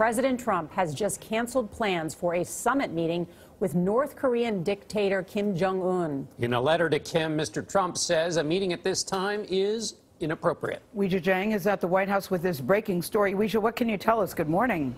President Trump has just canceled plans for a summit meeting with North Korean dictator Kim Jong-un. In a letter to Kim, Mr. Trump says a meeting at this time is inappropriate. Weijia Jiang is at the White House with this breaking story. Weijia, what can you tell us? Good morning.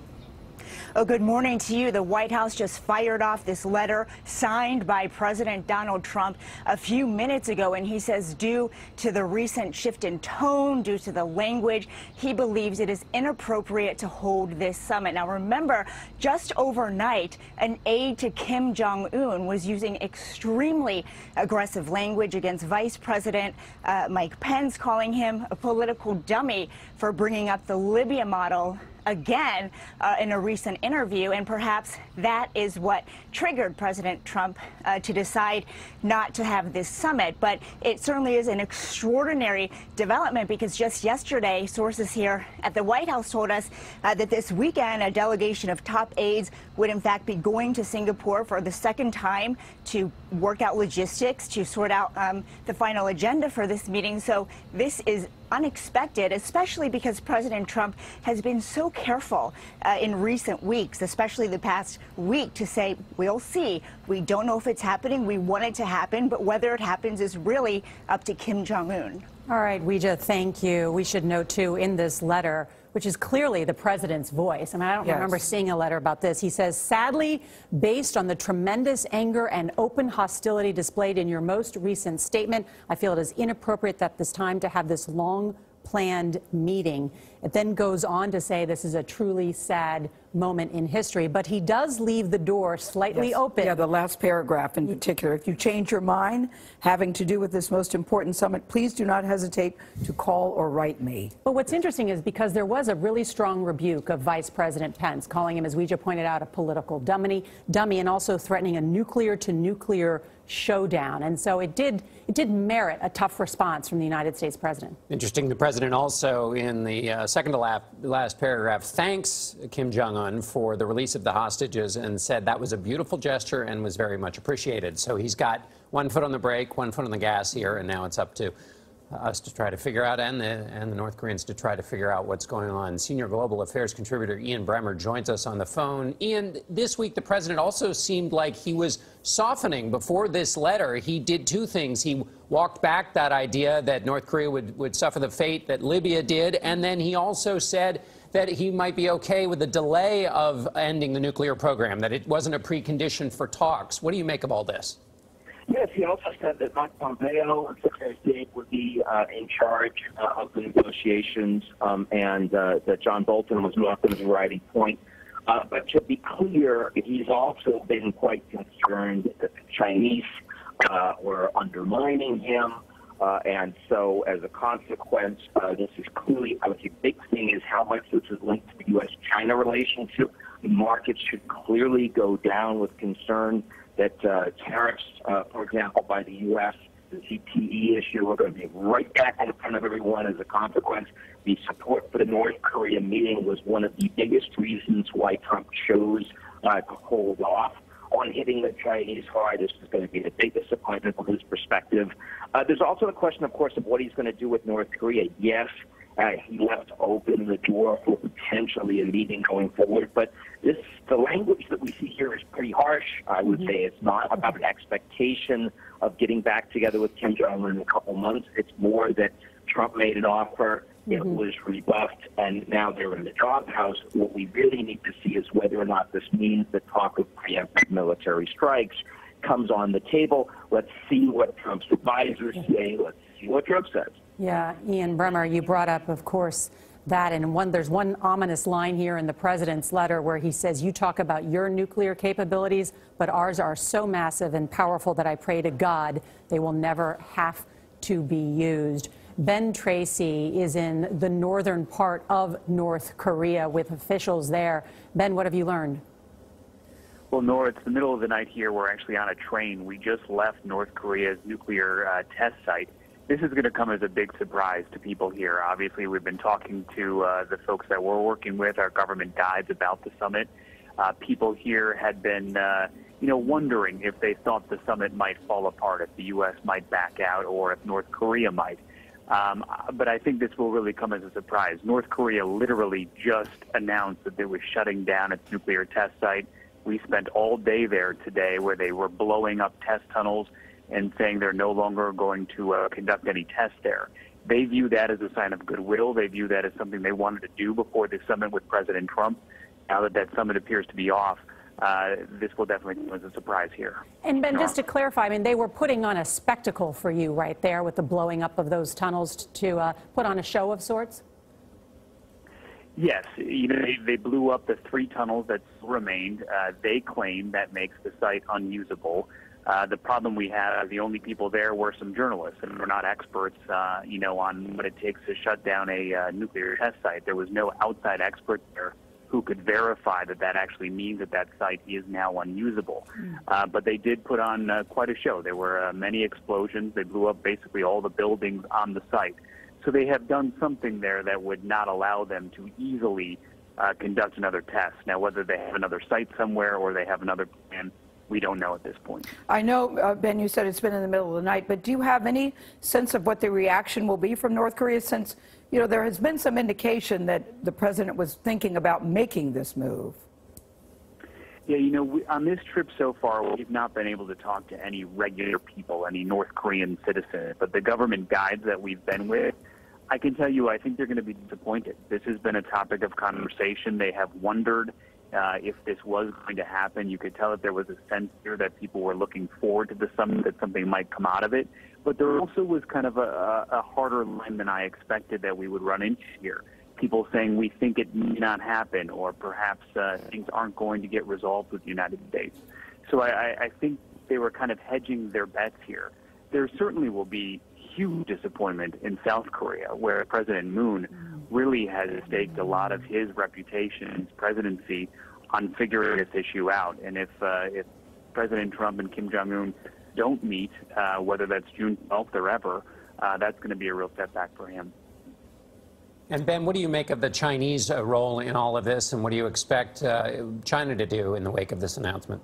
Oh, good morning to you. The White House just fired off this letter signed by President Donald Trump a few minutes ago, and he says due to the recent shift in tone, due to the language, he believes it is inappropriate to hold this summit. Now, remember, just overnight, an aide to Kim Jong-un was using extremely aggressive language against Vice President Mike Pence, calling him a political dummy for bringing up the Libya model again in a recent interview, and perhaps that is what triggered President Trump to decide not to have this summit. But it certainly is an extraordinary development, because just yesterday, sources here at the White House told us that this weekend a delegation of top aides would in fact be going to Singapore for the second time to work out logistics, to sort out the final agenda for this meeting. So this is unexpected, especially because President Trump has been so careful in recent weeks, especially the past week, to say, we'll see. We don't know if it's happening. We want it to happen, but whether it happens is really up to Kim Jong-un. All right, Weijia, thank you. We should note, too, in this letter, which is clearly the president's voice. I mean, I don't remember seeing a letter about this. He says, sadly, based on the tremendous anger and open hostility displayed in your most recent statement, I feel it is inappropriate at this time to have this long-planned meeting. It then goes on to say this is a truly sad moment in history, but he does leave the door slightly open. Yeah, the last paragraph in particular. If you change your mind having to do with this most important summit, please do not hesitate to call or write me. But what's interesting is because there was a really strong rebuke of Vice President Pence, calling him, as Weijia pointed out, a political dummy, and also threatening a nuclear-to-nuclear showdown. And so it did merit a tough response from the United States president. Interesting. The president also, in the second to last paragraph, thanks Kim Jong-un for the release of the hostages and said that was a beautiful gesture and was very much appreciated. So he's got one foot on the brake, one foot on the gas here, and now it's up to us to try to figure out, and the North Koreans to try to figure out what's going on. Senior Global Affairs contributor Ian Bremmer joins us on the phone. Ian, this week the president also seemed like he was softening before this letter. He did two things. He walked back that idea that North Korea would suffer the fate that Libya did, and then he also said that he might be okay with the delay of ending the nuclear program, that it wasn't a precondition for talks. What do you make of all this? Yes, he also said that Mike Pompeo, Secretary of State, would be in charge of the negotiations, and that John Bolton was not the overriding point. But to be clear, he's also been quite concerned that the Chinese were undermining him. And so, as a consequence, this is clearly, I would say, big thing is how much this is linked to the U.S.-China relationship. The markets should clearly go down with concern that tariffs, for example, by the U.S., the CTE issue, are going to be right back in front of everyone as a consequence. The support for the North Korea meeting was one of the biggest reasons why Trump chose to hold off on hitting the Chinese hard. This is going to be the big disappointment from his perspective. There's also the question, of course, of what he's going to do with North Korea. Yes, he left open the door for potentially a meeting going forward, but the language that we see here is pretty harsh. I would say it's not about an expectation of getting back together with Kim Jong-un in a couple months. It's more that Trump made an offer, it was rebuffed, and now they're in the doghouse. What we really need to see is whether or not this means that talk of preemptive military strikes comes on the table. Let's see what Trump's advisors say. Let's see what Trump says. Yeah, Ian Bremmer, you brought up, of course, that, and there's one ominous line here in the president's letter where he says, you talk about your nuclear capabilities, but ours are so massive and powerful that I pray to God they will never have to be used. Ben Tracy is in the northern part of North Korea with officials there. Ben, what have you learned? Well, Nora, it's the middle of the night here. We're actually on a train. We just left North Korea's nuclear test site. This is going to come as a big surprise to people here. Obviously, we've been talking to the folks that we're working with, our government guides, about the summit. People here had been, wondering if they thought the summit might fall apart, if the U.S. might back out, or if North Korea might. But I think this will really come as a surprise. North Korea literally just announced that they were shutting down its nuclear test site. We spent all day there today where they were blowing up test tunnels and saying they're no longer going to conduct any tests there. They view that as a sign of goodwill. They view that as something they wanted to do before the summit with President Trump. Now that that summit appears to be off, this will definitely come as a surprise here. And Ben, just to clarify, I mean, they were putting on a spectacle for you right there with the blowing up of those tunnels to put on a show of sorts? Yes, you know, they blew up the 3 tunnels that remained. They claim that makes the site unusable. The problem we had, the only people there were some journalists, and we're not experts, you know, on what it takes to shut down a nuclear test site. There was no outside expert there who could verify that that actually means that that site is now unusable. But they did put on quite a show. There were many explosions. They blew up basically all the buildings on the site. So they have done something there that would not allow them to easily conduct another test. Now, whether they have another site somewhere or they have another plan, we don't know at this point. I know, Ben, you said it's been in the middle of the night, but do you have any sense of what the reaction will be from North Korea, since, you know, there has been some indication that the president was thinking about making this move? Yeah, you know, on this trip so far, we've not been able to talk to any regular people, any North Korean citizens, but the government guides that we've been with, I can tell you, I think they're going to be disappointed. This has been a topic of conversation. They have wondered if this was going to happen. You could tell that there was a sense here that people were looking forward to the summit, that something might come out of it. But there also was kind of a harder line than I expected that we would run into here. People saying we think it may not happen, or perhaps things aren't going to get resolved with the United States. So I think they were kind of hedging their bets here. There certainly will be huge disappointment in South Korea, where President Moon really has staked a lot of his reputation and his presidency on figuring this issue out. And if President Trump and Kim Jong-un don't meet, whether that's June 12th or ever, that's going to be a real setback for him. And Ben, what do you make of the Chinese role in all of this, and what do you expect China to do in the wake of this announcement?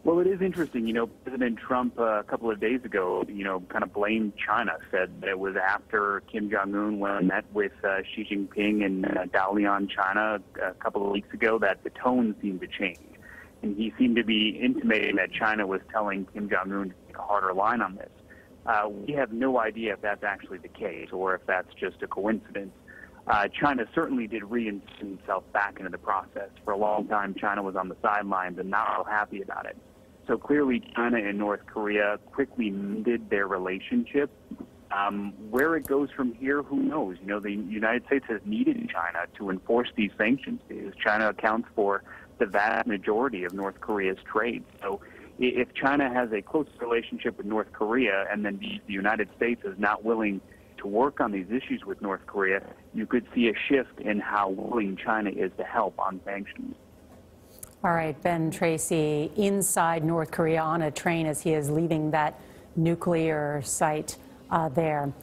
Well, it is interesting. You know, President Trump a couple of days ago, you know, kind of blamed China, said that it was after Kim Jong-un went and met with Xi Jinping in Dalian, China, a couple of weeks ago, that the tone seemed to change. And he seemed to be intimating that China was telling Kim Jong-un to take a harder line on this. We have no idea if that's actually the case or if that's just a coincidence. China certainly did reinsert itself back into the process. For a long time, China was on the sidelines and not real happy about it. So clearly, China and North Korea quickly mended their relationship. Where it goes from here, who knows? You know, the United States has needed China to enforce these sanctions because China accounts for the vast majority of North Korea's trade. So if China has a close relationship with North Korea and then the United States is not willing to work on these issues with North Korea, you could see a shift in how willing China is to help on sanctions. All right, Ben Tracy, inside North Korea on a train as he is leaving that nuclear site there.